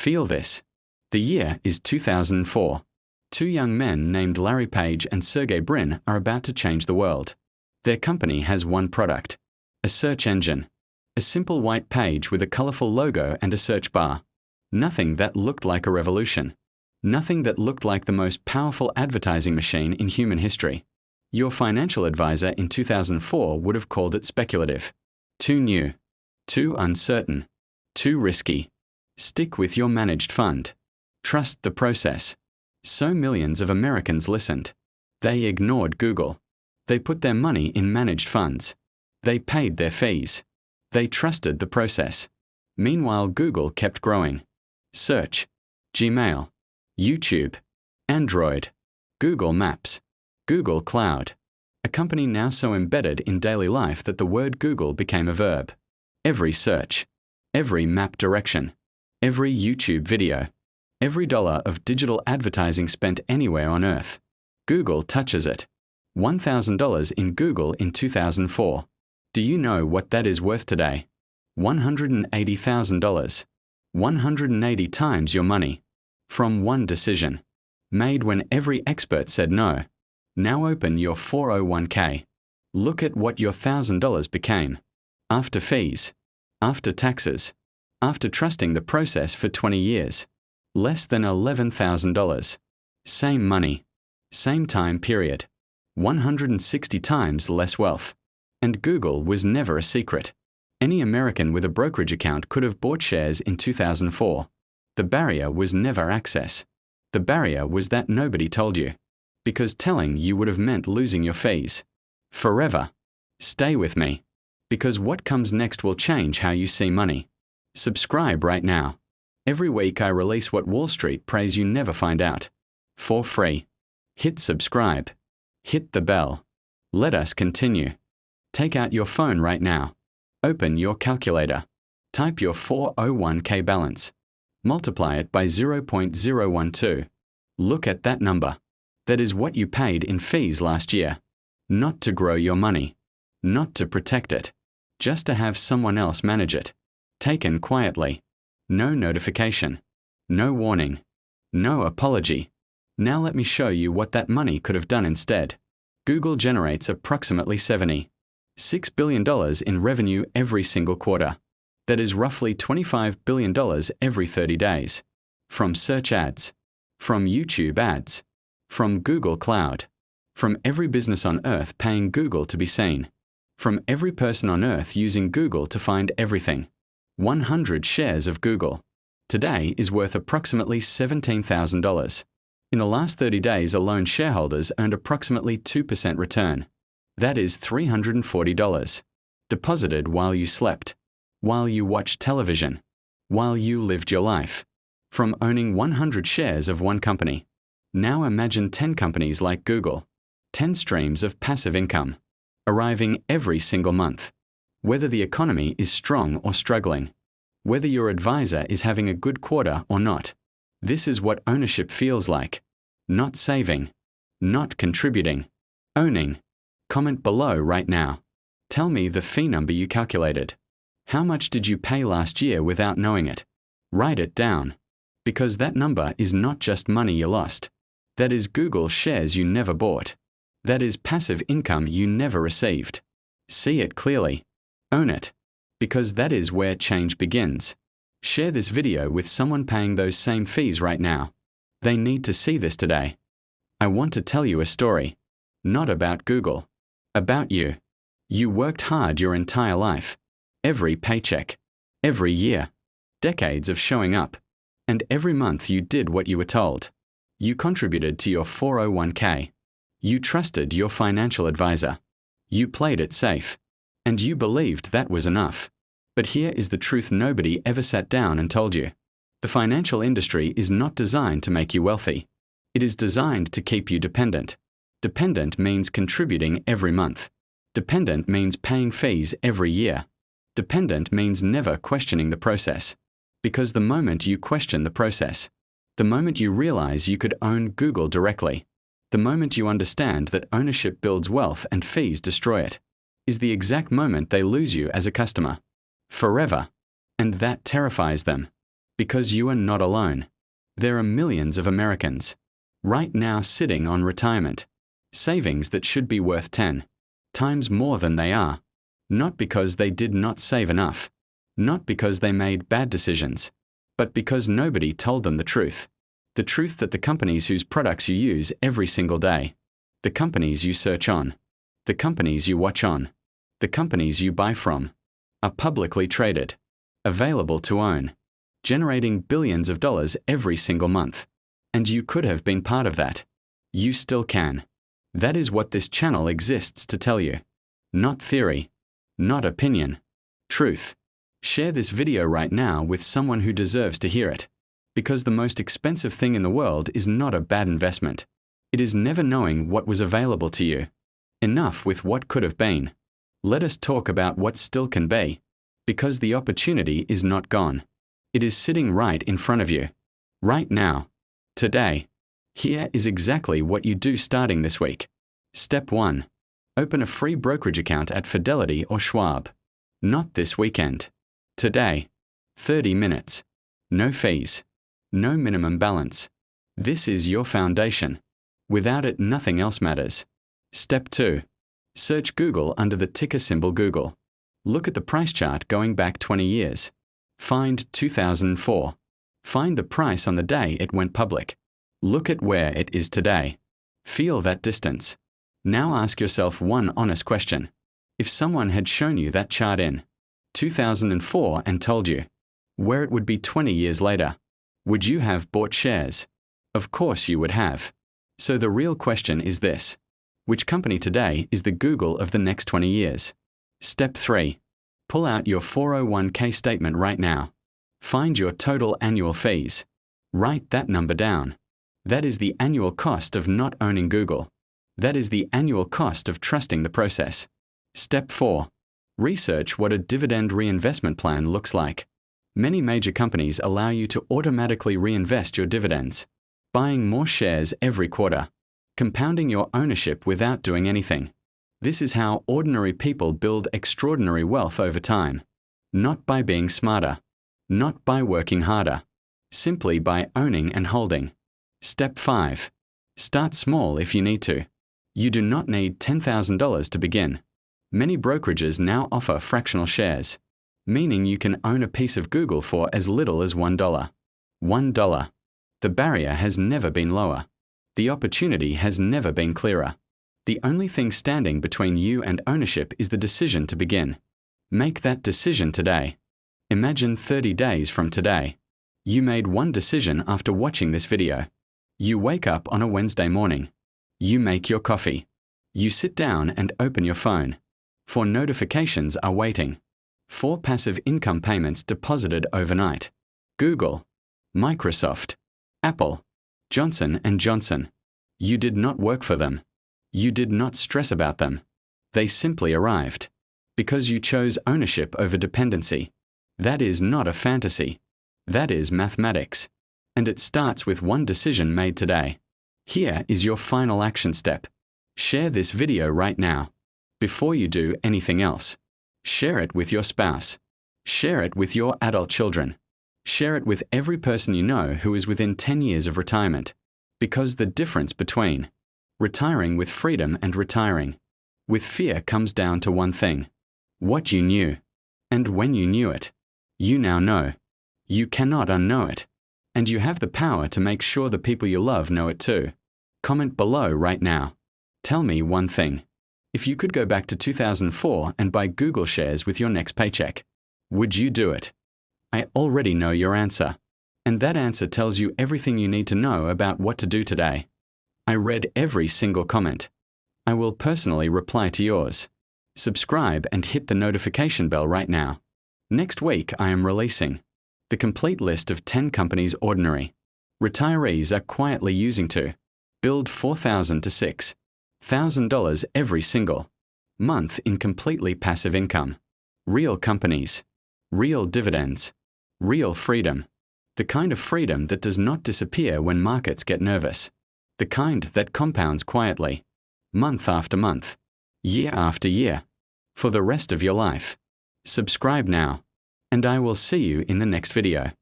Feel this. The year is 2004. Two young men named Larry Page and Sergey Brin are about to change the world. Their company has one product: a search engine. A simple white page with a colorful logo and a search bar. Nothing that looked like a revolution. Nothing that looked like the most powerful advertising machine in human history. Your financial advisor in 2004 would have called it speculative. Too new. Too uncertain. Too risky. Stick with your managed fund. Trust the process. So millions of Americans listened. They ignored Google. They put their money in managed funds. They paid their fees. They trusted the process. Meanwhile, Google kept growing. Search, Gmail, YouTube, Android, Google Maps, Google Cloud. A company now so embedded in daily life that the word Google became a verb. Every search, every map direction, every YouTube video, every dollar of digital advertising spent anywhere on Earth, Google touches it. $1,000 in Google in 2004. Do you know what that is worth today? $180,000. 180 times your money. From one decision. Made when every expert said no. Now open your 401k. Look at what your $1,000 became. After fees. After taxes. After trusting the process for 20 years. Less than $11,000. Same money. Same time period. 160 times less wealth. And Google was never a secret. Any American with a brokerage account could have bought shares in 2004. The barrier was never access. The barrier was that nobody told you. Because telling you would have meant losing your fees. Forever. Stay with me. Because what comes next will change how you see money. Subscribe right now. Every week I release what Wall Street prays you never find out. For free. Hit subscribe. Hit the bell. Let us continue. Take out your phone right now. Open your calculator. Type your 401k balance. Multiply it by 0.012. Look at that number. That is what you paid in fees last year. Not to grow your money. Not to protect it. Just to have someone else manage it. Taken quietly. No notification. No warning. No apology. Now let me show you what that money could have done instead. Google generates approximately $76 billion in revenue every single quarter. That is roughly $25 billion every 30 days. From search ads. From YouTube ads. From Google Cloud. From every business on Earth paying Google to be seen. From every person on Earth using Google to find everything. 100 shares of Google. Today is worth approximately $17,000. In the last 30 days alone, shareholders earned approximately 2% return. That is $340. Deposited while you slept. While you watched television. While you lived your life. From owning 100 shares of one company. Now imagine 10 companies like Google. 10 streams of passive income. Arriving every single month. Whether the economy is strong or struggling. Whether your advisor is having a good quarter or not. This is what ownership feels like. Not saving. Not contributing. Owning. Comment below right now. Tell me the fee number you calculated. How much did you pay last year without knowing it? Write it down. Because that number is not just money you lost. That is Google shares you never bought. That is passive income you never received. See it clearly. Own it. Because that is where change begins. Share this video with someone paying those same fees right now. They need to see this today. I want to tell you a story. Not about Google. About you. You worked hard your entire life. Every paycheck. Every year. Decades of showing up. And every month you did what you were told. You contributed to your 401k. You trusted your financial advisor. You played it safe. And you believed that was enough. But here is the truth nobody ever sat down and told you. The financial industry is not designed to make you wealthy. It is designed to keep you dependent. Dependent means contributing every month. Dependent means paying fees every year. Dependent means never questioning the process. Because the moment you question the process, the moment you realize you could own Google directly, the moment you understand that ownership builds wealth and fees destroy it, is the exact moment they lose you as a customer. Forever. And that terrifies them. Because you are not alone. There are millions of Americans right now sitting on retirement savings that should be worth 10 times more than they are. Not because they did not save enough. Not because they made bad decisions. But because nobody told them the truth. The truth that the companies whose products you use every single day, the companies you search on, the companies you watch on, the companies you buy from, are publicly traded, available to own, generating billions of dollars every single month. And you could have been part of that. You still can. That is what this channel exists to tell you. Not theory. Not opinion. Truth. Share this video right now with someone who deserves to hear it. Because the most expensive thing in the world is not a bad investment. It is never knowing what was available to you. Enough with what could have been. Let us talk about what still can be. Because the opportunity is not gone. It is sitting right in front of you. Right now. Today. Here is exactly what you do starting this week. Step 1. Open a free brokerage account at Fidelity or Schwab. Not this weekend. Today. 30 minutes. No fees. No minimum balance. This is your foundation. Without it, nothing else matters. Step 2. Search Google under the ticker symbol Google. Look at the price chart going back 20 years. Find 2004. Find the price on the day it went public. Look at where it is today. Feel that distance. Now ask yourself one honest question. If someone had shown you that chart in 2004 and told you where it would be 20 years later, would you have bought shares? Of course you would have. So the real question is this. Which company today is the Google of the next 20 years? Step 3. Pull out your 401k statement right now. Find your total annual fees. Write that number down. That is the annual cost of not owning Google. That is the annual cost of trusting the process. Step 4. Research what a dividend reinvestment plan looks like. Many major companies allow you to automatically reinvest your dividends, buying more shares every quarter, compounding your ownership without doing anything. This is how ordinary people build extraordinary wealth over time. Not by being smarter, not by working harder, simply by owning and holding. Step 5. Start small if you need to. You do not need $10,000 to begin. Many brokerages now offer fractional shares, meaning you can own a piece of Google for as little as $1. $1. The barrier has never been lower. The opportunity has never been clearer. The only thing standing between you and ownership is the decision to begin. Make that decision today. Imagine 30 days from today. You made one decision after watching this video. You wake up on a Wednesday morning. You make your coffee. You sit down and open your phone. 4 notifications are waiting. 4 passive income payments deposited overnight. Google, Microsoft, Apple, Johnson & Johnson. You did not work for them. You did not stress about them. They simply arrived. Because you chose ownership over dependency. That is not a fantasy. That is mathematics. And it starts with one decision made today. Here is your final action step. Share this video right now. Before you do anything else. Share it with your spouse. Share it with your adult children. Share it with every person you know who is within 10 years of retirement. Because the difference between retiring with freedom and retiring with fear comes down to one thing. What you knew. And when you knew it. You now know. You cannot unknow it. And you have the power to make sure the people you love know it too. Comment below right now. Tell me one thing. If you could go back to 2004 and buy Google shares with your next paycheck, would you do it? I already know your answer. And that answer tells you everything you need to know about what to do today. I read every single comment. I will personally reply to yours. Subscribe and hit the notification bell right now. Next week I am releasing the complete list of 10 companies ordinary retirees are quietly using to build $4,000 to $6,000 every single month in completely passive income. Real companies, real dividends, real freedom. The kind of freedom that does not disappear when markets get nervous. The kind that compounds quietly, month after month, year after year, for the rest of your life. Subscribe now, and I will see you in the next video.